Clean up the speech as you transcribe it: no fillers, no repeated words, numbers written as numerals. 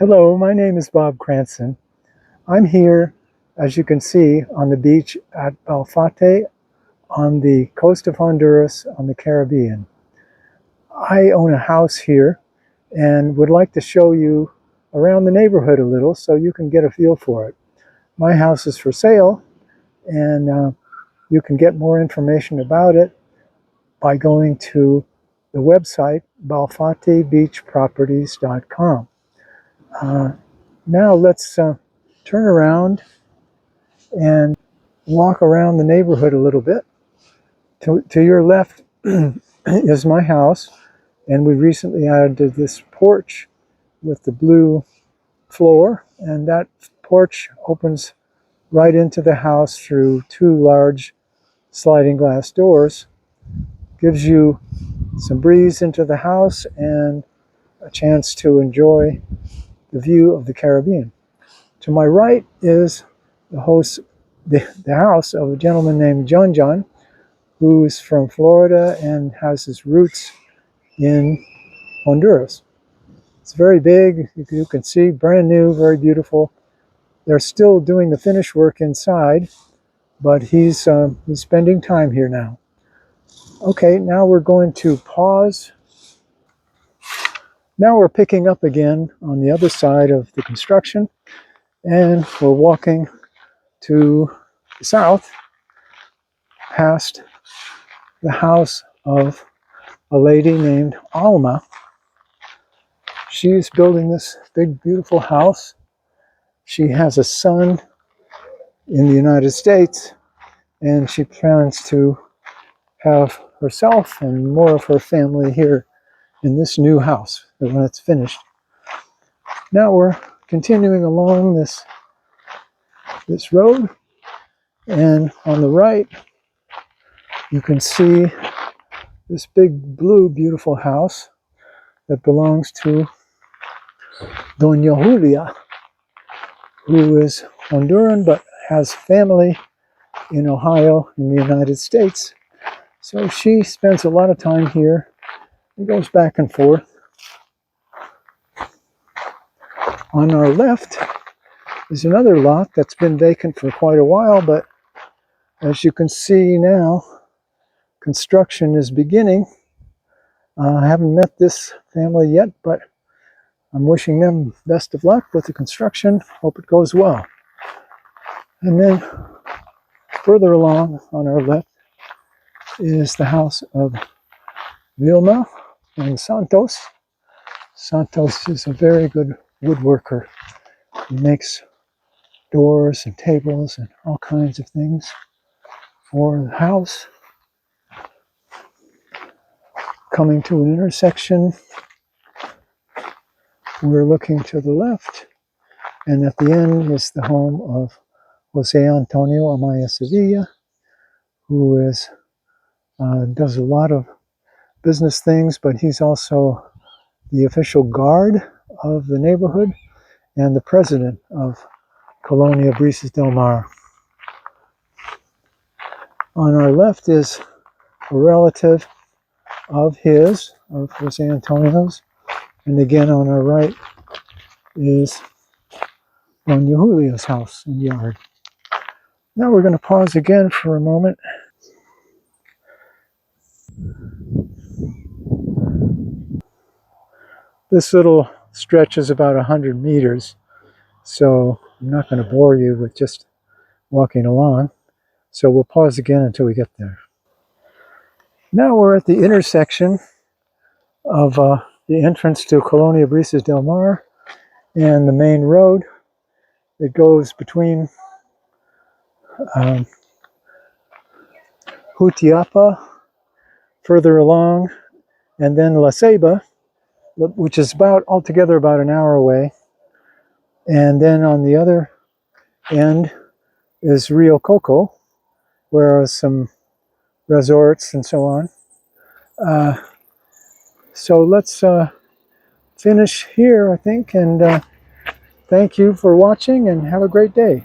Hello, my name is Bob Cranston. I'm here, as you can see, on the beach at Balfate on the coast of Honduras on the Caribbean. I own a house here and would like to show you around the neighborhood a little so you can get a feel for it. My house is for sale, and you can get more information about it by going to the website balfatebeachproperties.com. Now let's turn around and walk around the neighborhood a little bit. To your left is my house, and we recently added this porch with the blue floor, and that porch opens right into the house through two large sliding glass doors. Gives you some breeze into the house and a chance to enjoy the view of the Caribbean. To my right is the house of a gentleman named John, who is from Florida and has his roots in Honduras. It's very big, you can see, brand new, very beautiful. They're still doing the finish work inside, but he's spending time here now. Okay, now we're going to pause. Now we're picking up again on the other side of the construction, and we're walking to the south past the house of a lady named Alma. She's building this big, beautiful house. She has a son in the United States, and she plans to have herself and more of her family here in this new house when it's finished. Now we're continuing along this road, and on the right you can see this big blue beautiful house that belongs to Doña Julia, who is Honduran but has family in Ohio in the United States. So she spends a lot of time here and goes back and forth. On our left is another lot that's been vacant for quite a while, but as you can see now, construction is beginning. I haven't met this family yet, but I'm wishing them best of luck with the construction. Hope it goes well. And then further along on our left is the house of Vilma and Santos. Santos is a very good woodworker. He makes doors and tables and all kinds of things for the house. Coming to an intersection, we're looking to the left, and at the end is the home of Jose Antonio Amaya Sevilla, who does a lot of business things, but he's also the official guard of the neighborhood and the president of Colonia Brisas Del Mar. On our left is a relative of Jose Antonio's, and again on our right is Doña Julia's house and yard. Now we're going to pause again for a moment. This little stretch is about 100 meters, so I'm not going to bore you with just walking along. So we'll pause again until we get there. Now we're at the intersection of the entrance to Colonia Brisas Del Mar and the main road that goes between Jutiapa further along, and then La Ceiba, which is altogether about an hour away. And then on the other end is Rio Coco, where are some resorts and so on. So let's finish here, I think, and thank you for watching and have a great day.